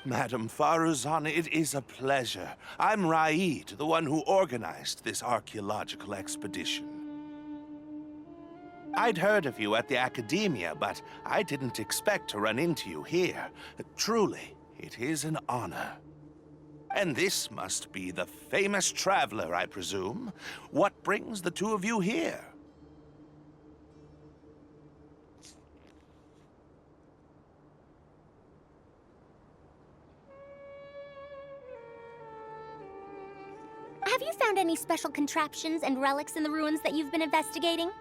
Madam Faruzan, it is a pleasure. I'm Raid, the one who organized this archaeological expedition. I'd heard of you at the Academia, but I didn't expect to run into you here. Truly, it is an honor. And this must be the famous traveler, I presume. What brings the two of you here? Have you found any special contraptions and relics in the ruins that you've been investigating?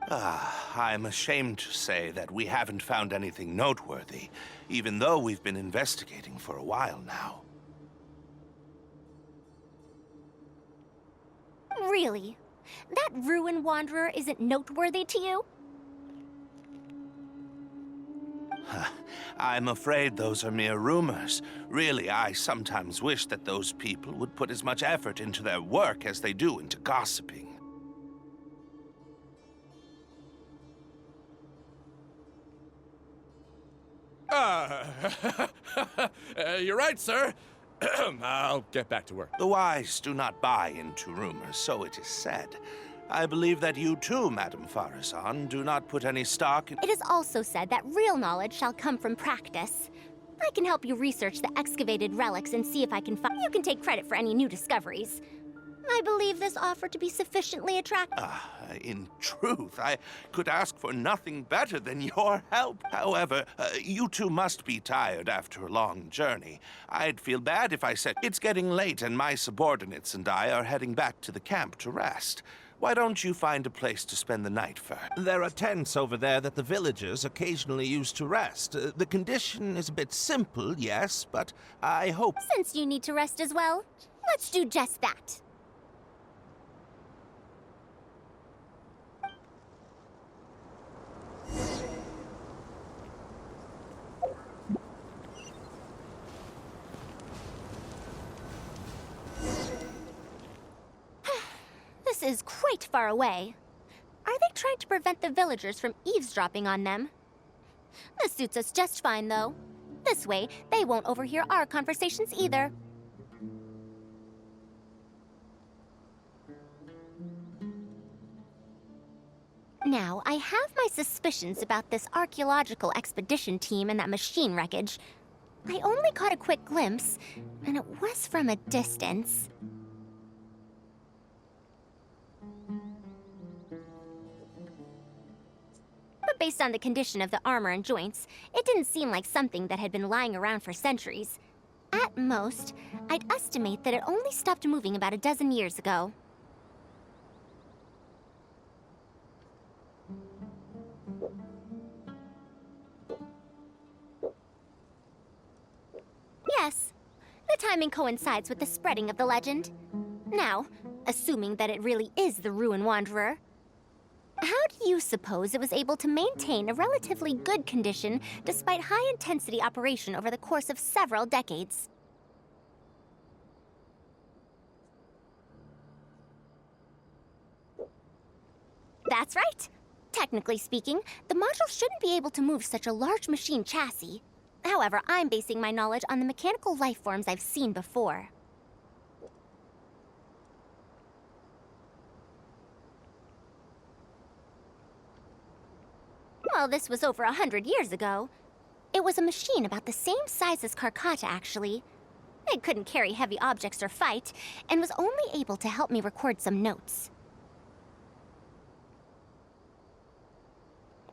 I'm ashamed to say that we haven't found anything noteworthy, even though we've been investigating for a while now. Really? That ruin wanderer isn't noteworthy to you? I'm afraid those are mere rumors. Really, I sometimes wish that those people would put as much effort into their work as they do into gossiping. You're right, sir. I'll get back to work. The wise do not buy into rumors, so it is said. I believe that you too, Madam Faruzan, do not put any stock in— It is also said that real knowledge shall come from practice. I can help you research the excavated relics and see if I can find— You can take credit for any new discoveries. I believe this offer to be sufficiently attractive. In truth, I could ask for nothing better than your help. However, you two must be tired after a long journey. I'd feel bad if I said it's getting late and my subordinates and I are heading back to the camp to rest. Why don't you find a place to spend the night first? There are tents over there that the villagers occasionally use to rest. The condition is a bit simple, yes, but I hope— Since you need to rest as well, let's do just that. This is quite far away. Are they trying to prevent the villagers from eavesdropping on them? This suits us just fine, though. This way, they won't overhear our conversations either. Now, I have my suspicions about this archaeological expedition team and that machine wreckage. I only caught a quick glimpse, and it was from a distance. But based on the condition of the armor and joints, it didn't seem like something that had been lying around for centuries. At most, I'd estimate that it only stopped moving about a dozen years ago. Yes, the timing coincides with the spreading of the legend. Now, assuming that it really is the Ruin Wanderer, how do you suppose it was able to maintain a relatively good condition despite high-intensity operation over the course of several decades? That's right. Technically speaking, the module shouldn't be able to move such a large machine chassis. However, I'm basing my knowledge on the mechanical life forms I've seen before. Well, this was over 100 years ago. It was a machine about the same size as Karkata, actually. It couldn't carry heavy objects or fight, and was only able to help me record some notes.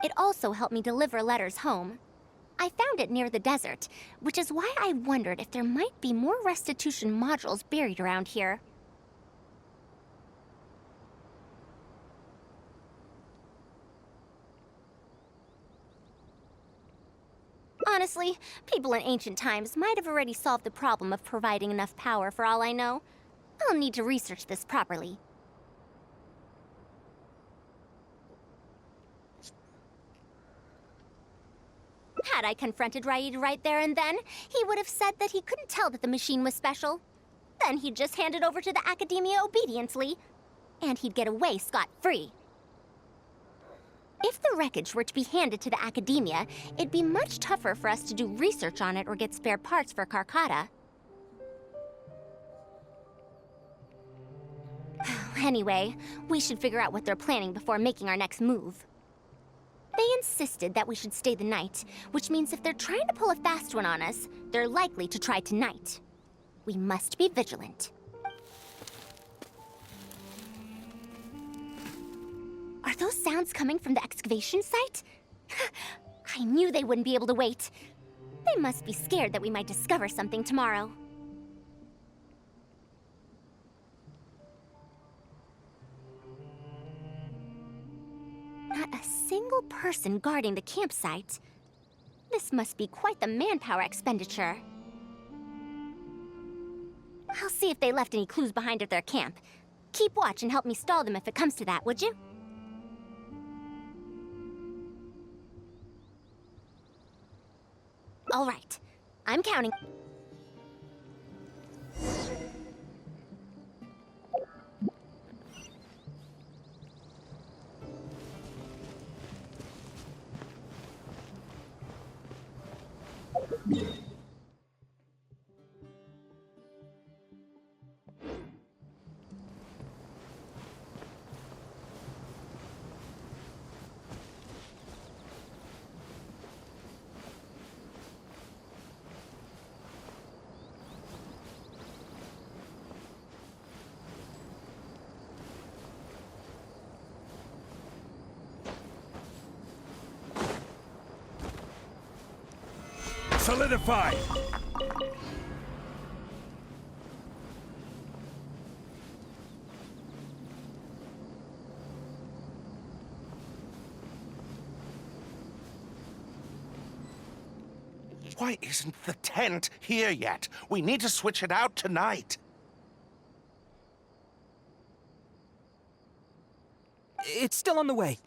It also helped me deliver letters home. I found it near the desert, which is why I wondered if there might be more restitution modules buried around here. Honestly, people in ancient times might have already solved the problem of providing enough power for all I know. I'll need to research this properly. Had I confronted Raid right there and then, he would have said that he couldn't tell that the machine was special. Then he'd just hand it over to the Academia obediently, and he'd get away scot-free. If the wreckage were to be handed to the academia, it'd be much tougher for us to do research on it or get spare parts for Carcata. Anyway, we should figure out what they're planning before making our next move. They insisted that we should stay the night, which means if they're trying to pull a fast one on us, they're likely to try tonight. We must be vigilant. Are those sounds coming from the excavation site? I knew they wouldn't be able to wait. They must be scared that we might discover something tomorrow. Not a single person guarding the campsite. This must be quite the manpower expenditure. I'll see if they left any clues behind at their camp. Keep watch and help me stall them if it comes to that, would you? All right. I'm counting. Solidify! Why isn't the tent here yet? We need to switch it out tonight. It's still on the way.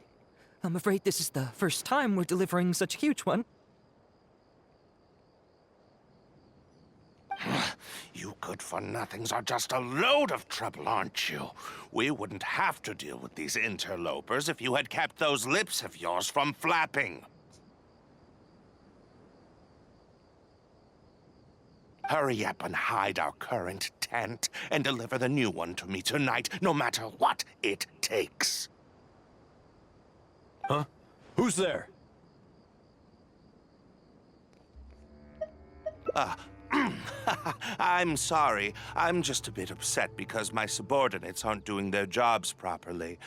I'm afraid this is the first time we're delivering such a huge one. You good-for-nothings are just a load of trouble, aren't you? We wouldn't have to deal with these interlopers if you had kept those lips of yours from flapping. Hurry up and hide our current tent and deliver the new one to me tonight, no matter what it takes. Huh? Who's there? I'm sorry. I'm just a bit upset because my subordinates aren't doing their jobs properly.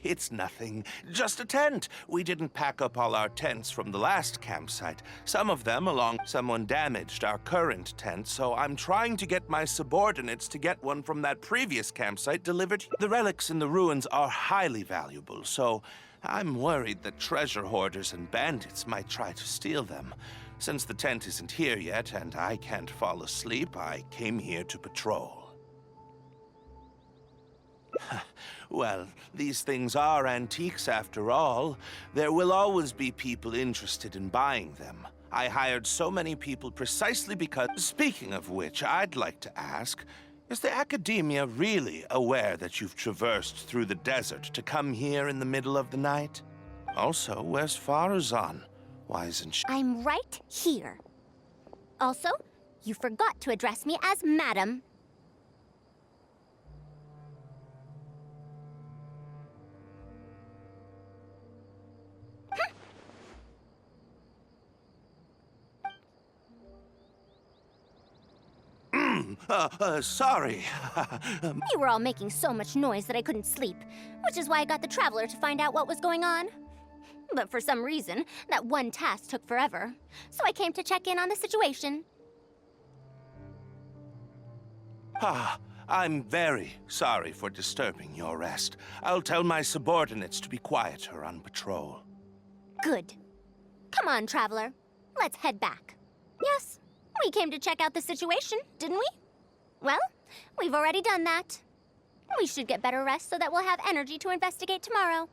It's nothing. Just a tent. We didn't pack up all our tents from the last campsite. Some of them someone damaged our current tent, so I'm trying to get my subordinates to get one from that previous campsite delivered. The relics in the ruins are highly valuable, so I'm worried that treasure hoarders and bandits might try to steal them. Since the tent isn't here yet and I can't fall asleep, I came here to patrol. Well, these things are antiques after all. There will always be people interested in buying them. I hired so many people precisely because... Speaking of which, I'd like to ask, is the academia really aware that you've traversed through the desert to come here in the middle of the night? Also, where's Farazan? Why isn't she... I'm right here. Also, you forgot to address me as Madam. Sorry. You were all making so much noise that I couldn't sleep, which is why I got the Traveler to find out what was going on. But for some reason, that one task took forever, so I came to check in on the situation. I'm very sorry for disturbing your rest. I'll tell my subordinates to be quieter on patrol. Good. Come on, Traveler. Let's head back. Yes, we came to check out the situation, didn't we? Well, we've already done that. We should get better rest so that we'll have energy to investigate tomorrow.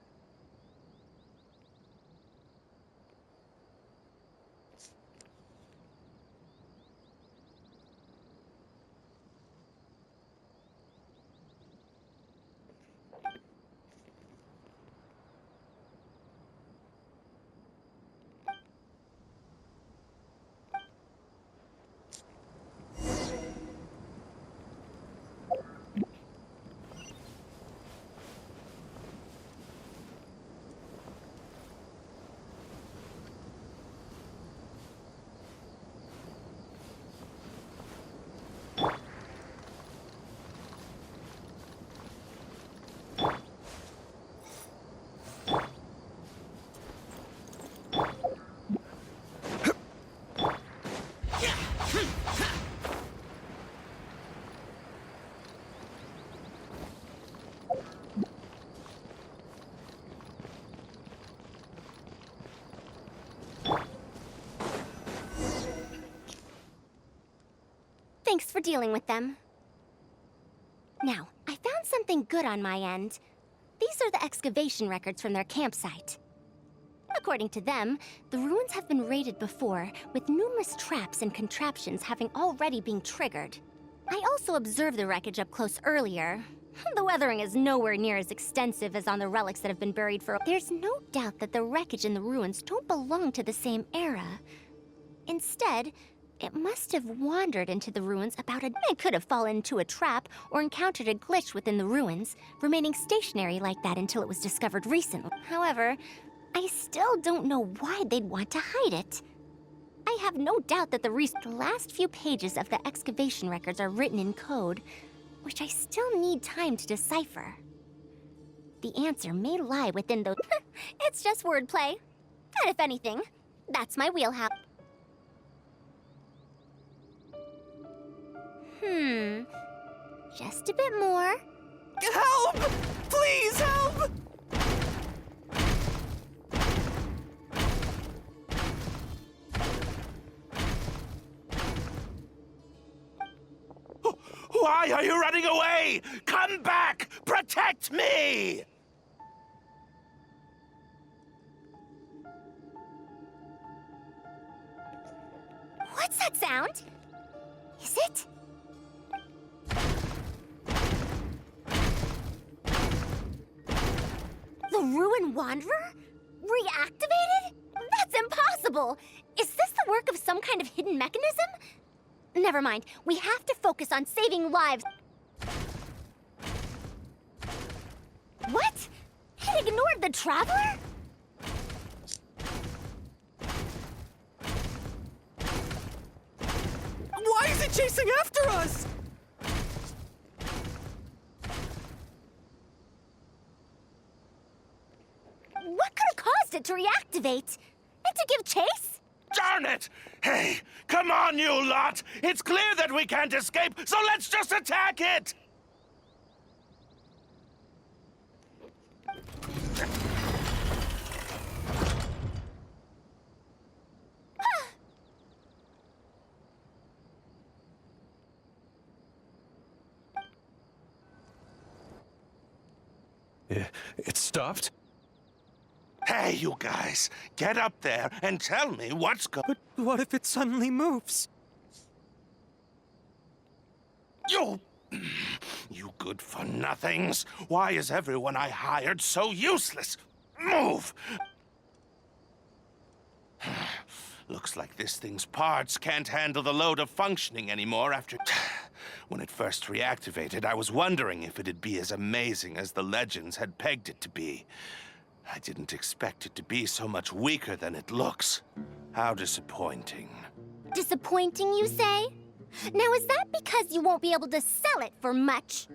Thanks for dealing with them. Now, I found something good on my end. These are the excavation records from their campsite. According to them, the ruins have been raided before, with numerous traps and contraptions having already been triggered. I also observed the wreckage up close earlier. The weathering is nowhere near as extensive as on the relics that have been buried for... There's no doubt that the wreckage and the ruins don't belong to the same era. Instead, it must have wandered into the ruins about a... It could have fallen into a trap or encountered a glitch within the ruins, remaining stationary like that until it was discovered recently. However, I still don't know why they'd want to hide it. I have no doubt that the last few pages of the excavation records are written in code, which I still need time to decipher. The answer may lie within those... It's just wordplay. And if anything, that's my wheelhouse. Just a bit more. Help! Please help! Why are you running away? Come back! Protect me! What's that sound? Is it? The Ruin Wanderer? Reactivated? That's impossible! Is this the work of some kind of hidden mechanism? Never mind. We have to focus on saving lives. What? It ignored the Traveler? Why is it chasing after us? What could have caused it to reactivate? And to give chase? Darn it! Hey, come on, you lot! It's clear that we can't escape, so let's just attack it! It stopped? Hey, you guys, get up there and tell me what's But what if it suddenly moves? You good-for-nothings! Why is everyone I hired so useless? Move! Looks like this thing's parts can't handle the load of functioning anymore after... When it first reactivated, I was wondering if it'd be as amazing as the legends had pegged it to be. I didn't expect it to be so much weaker than it looks. How disappointing. Disappointing, you say? Now, is that because you won't be able to sell it for much?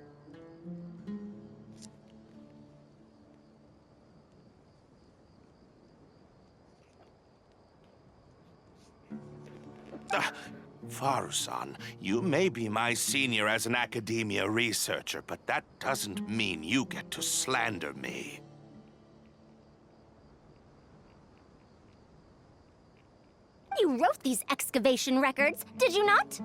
Faru-san, you may be my senior as an academia researcher, but that doesn't mean you get to slander me. You wrote these excavation records, did you not?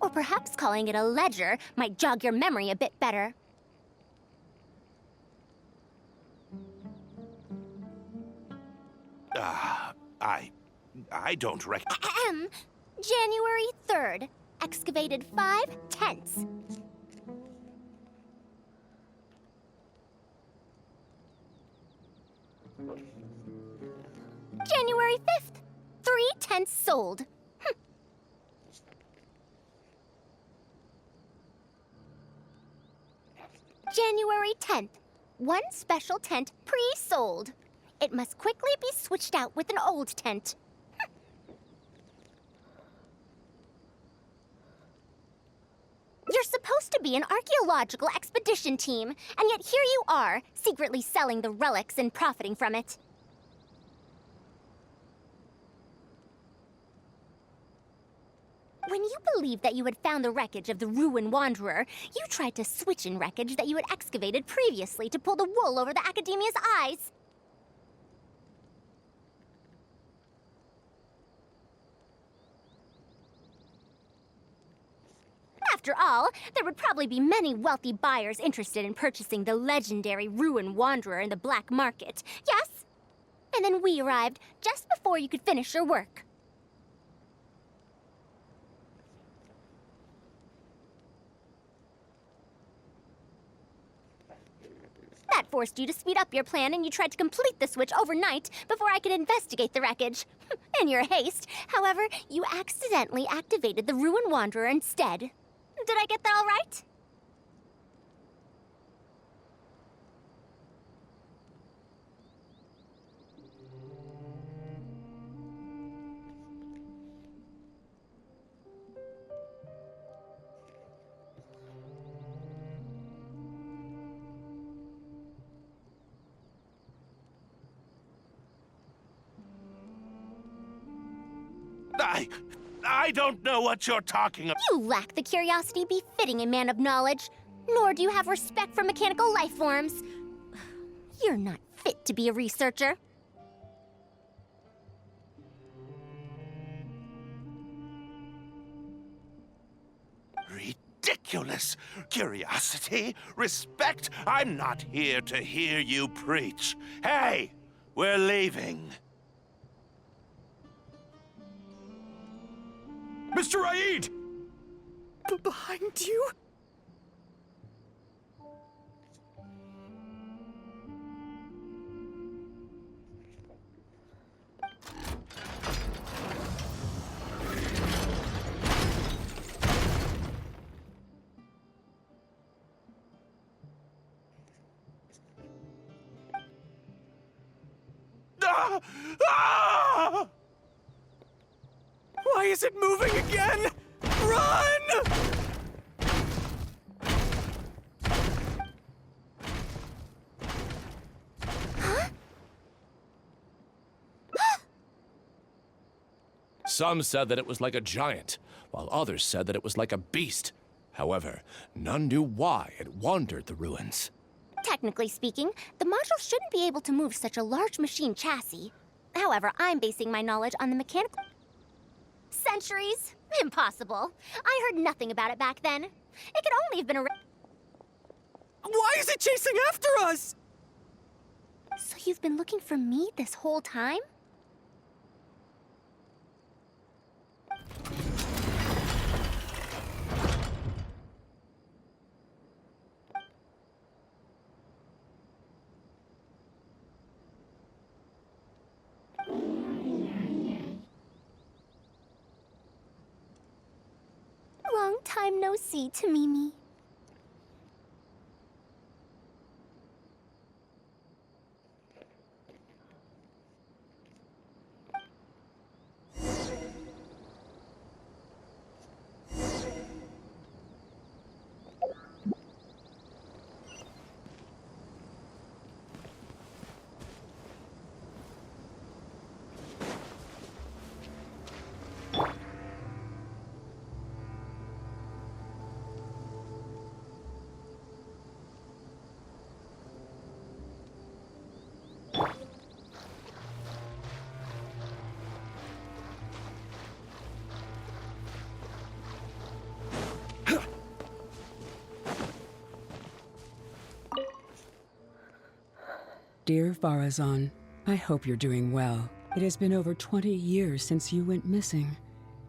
Or perhaps calling it a ledger might jog your memory a bit better. I don't January 3rd. Excavated 5 tents. January 5th. 3 tents sold. January 10th. 1 special tent pre-sold. It must quickly be switched out with an old tent. You're supposed to be an archaeological expedition team, and yet here you are, secretly selling the relics and profiting from it. When you believed that you had found the wreckage of the Ruin Wanderer, you tried to switch in wreckage that you had excavated previously to pull the wool over the Academia's eyes. After all, there would probably be many wealthy buyers interested in purchasing the legendary Ruin Wanderer in the black market. Yes? And then we arrived just before you could finish your work. That forced you to speed up your plan, and you tried to complete the switch overnight before I could investigate the wreckage. In your haste, however, you accidentally activated the Ruin Wanderer instead. Did I get that all right? I don't know what you're talking about. You lack the curiosity befitting a man of knowledge, nor do you have respect for mechanical life forms. You're not fit to be a researcher. Ridiculous! Curiosity? Respect? I'm not here to hear you preach. Hey! We're leaving. Mr. Aid! Behind you? Ah! Ah! Why is it moving again? Run! Some said that it was like a giant, while others said that it was like a beast. However, none knew why it wandered the ruins. Technically speaking, the module shouldn't be able to move such a large machine chassis. However, I'm basing my knowledge on the mechanical... Centuries? Impossible. I heard nothing about it back then. It could only have been a... Why is it chasing after us? So you've been looking for me this whole time? Long time no see, Tamimi. Dear Farazan, I hope you're doing well. It has been over 20 years since you went missing.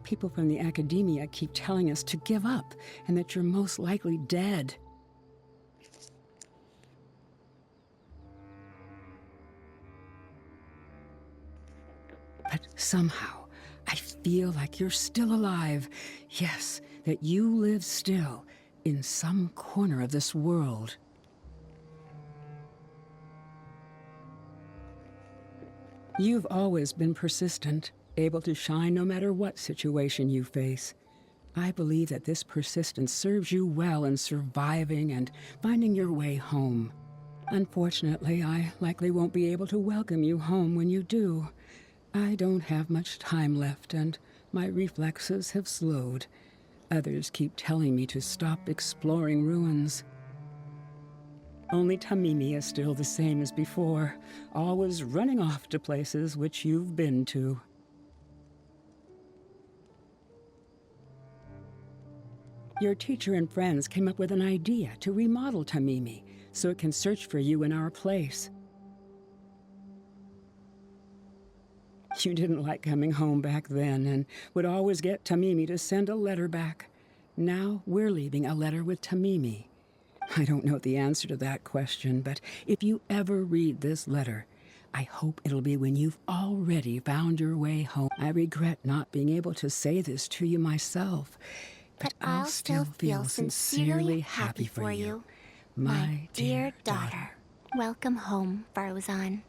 People from the academia keep telling us to give up and that you're most likely dead. But somehow, I feel like you're still alive. Yes, that you live still in some corner of this world. You've always been persistent, able to shine no matter what situation you face. I believe that this persistence serves you well in surviving and finding your way home. Unfortunately, I likely won't be able to welcome you home when you do. I don't have much time left, and my reflexes have slowed. Others keep telling me to stop exploring ruins. Only Tamimi is still the same as before, always running off to places which you've been to. Your teacher and friends came up with an idea to remodel Tamimi so it can search for you in our place. You didn't like coming home back then and would always get Tamimi to send a letter back. Now we're leaving a letter with Tamimi. I don't know the answer to that question, but if you ever read this letter, I hope it'll be when you've already found your way home. I regret not being able to say this to you myself, but I'll still feel sincerely happy for you, my dear daughter. Welcome home, Faruzan.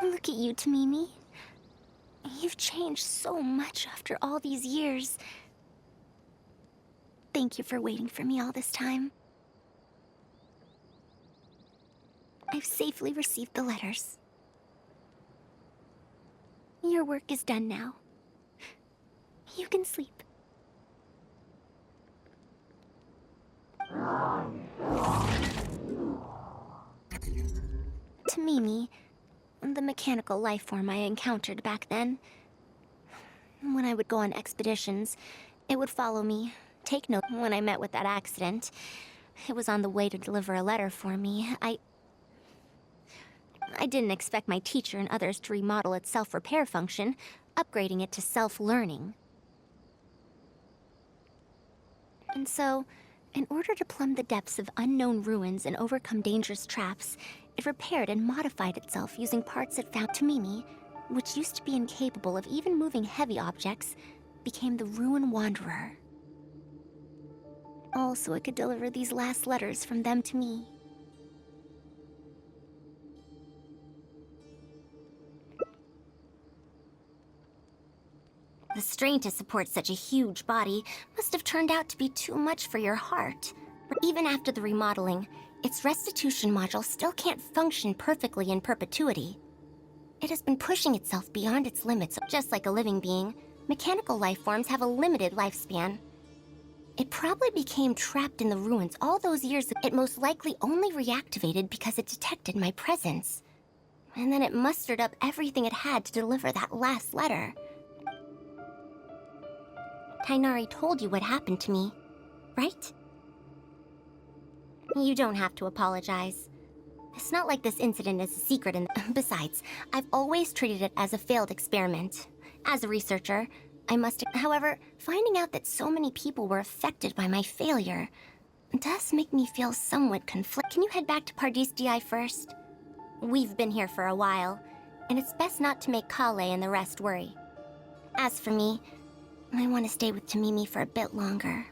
Look at you, Tamimi. You've changed so much after all these years. Thank you for waiting for me all this time. I've safely received the letters. Your work is done now. You can sleep. Tamimi, the mechanical life form I encountered back then. When I would go on expeditions, it would follow me, take note. When I met with that accident, it was on the way to deliver a letter for me. I didn't expect my teacher and others to remodel its self-repair function, upgrading it to self-learning. And so, in order to plumb the depths of unknown ruins and overcome dangerous traps, it repaired and modified itself using parts it found. Tamimi, which used to be incapable of even moving heavy objects, became the Ruin Wanderer. All so it could deliver these last letters from them to me. The strain to support such a huge body must have turned out to be too much for your heart. Even after the remodeling, its restitution module still can't function perfectly in perpetuity. It has been pushing itself beyond its limits. Just like a living being, mechanical life forms have a limited lifespan. It probably became trapped in the ruins all those years. It most likely only reactivated because it detected my presence. And then it mustered up everything it had to deliver that last letter. Tainari told you what happened to me, right? You don't have to apologize. It's not like this incident is a secret, and besides, I've always treated it as a failed experiment. As a researcher, I must... However, finding out that so many people were affected by my failure does make me feel somewhat conflicted. Can you head back to Pardis DI first? We've been here for a while, and it's best not to make Kale and the rest worry. As for me, I want to stay with Tamimi for a bit longer.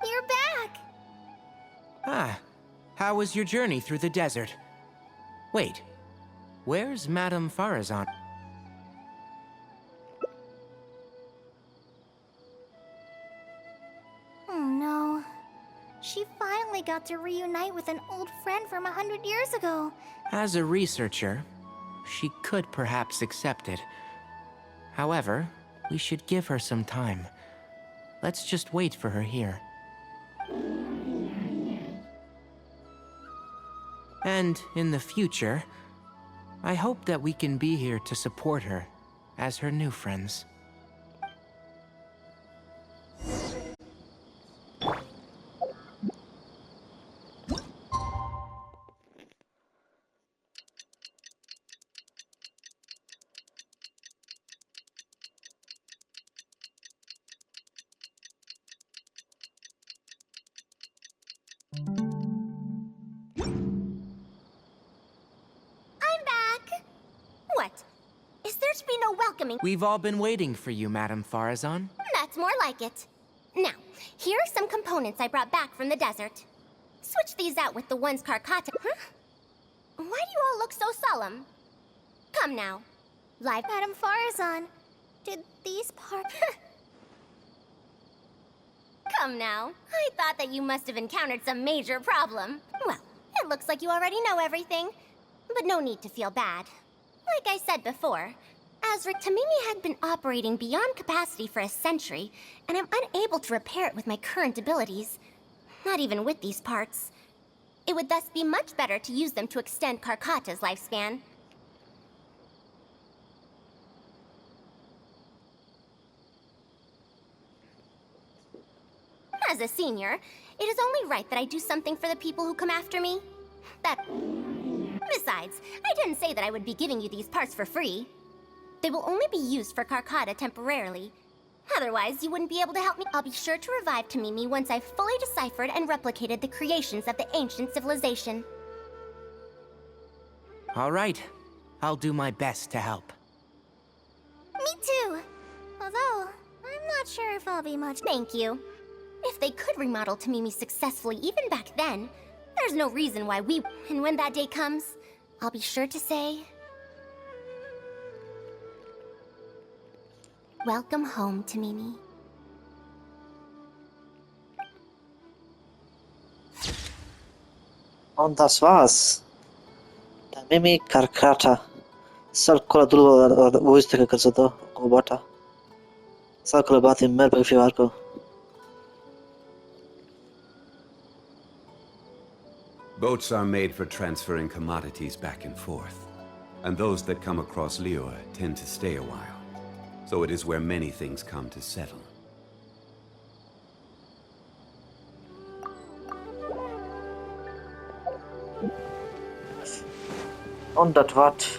You're back! Ah, how was your journey through the desert? Wait, where's Madame Farazan? Oh no. She finally got to reunite with an old friend from 100 years ago. As a researcher, she could perhaps accept it. However, we should give her some time. Let's just wait for her here. And in the future, I hope that we can be here to support her as her new friends. I'm back. What? Is there to be no welcoming? We've all been waiting for you, Madame Farazan. That's more like it. Now, here are some components I brought back from the desert. Switch these out with the ones Karkata. Huh? Why do you all look so solemn? Come now. Live Madame Farazan. Did these parts... Come now. I thought that you must have encountered some major problem. Well, it looks like you already know everything. But no need to feel bad. Like I said before, Tamimi had been operating beyond capacity for a century, and I'm unable to repair it with my current abilities. Not even with these parts. It would thus be much better to use them to extend Karkata's lifespan. As a senior, it is only right that I do something for the people who come after me. Besides, I didn't say that I would be giving you these parts for free. They will only be used for Karkata temporarily. Otherwise, you wouldn't be able to help me. I'll be sure to revive Tamimi once I've fully deciphered and replicated the creations of the ancient civilization. All right. I'll do my best to help. Me too. Although, I'm not sure if I'll be much. Thank you. If they could remodel Tamimi successfully even back then, there's no reason why we... And when that day comes, I'll be sure to say... Welcome home, Tamimi. Und das war's. Der Mimi Karkata. Salcola dulu voice ka kazo ko bata. Salcola bati mer pe fiarko. Boats are made for transferring commodities back and forth, and those that come across Lior tend to stay a while. So it is where many things come to settle. Und das war's.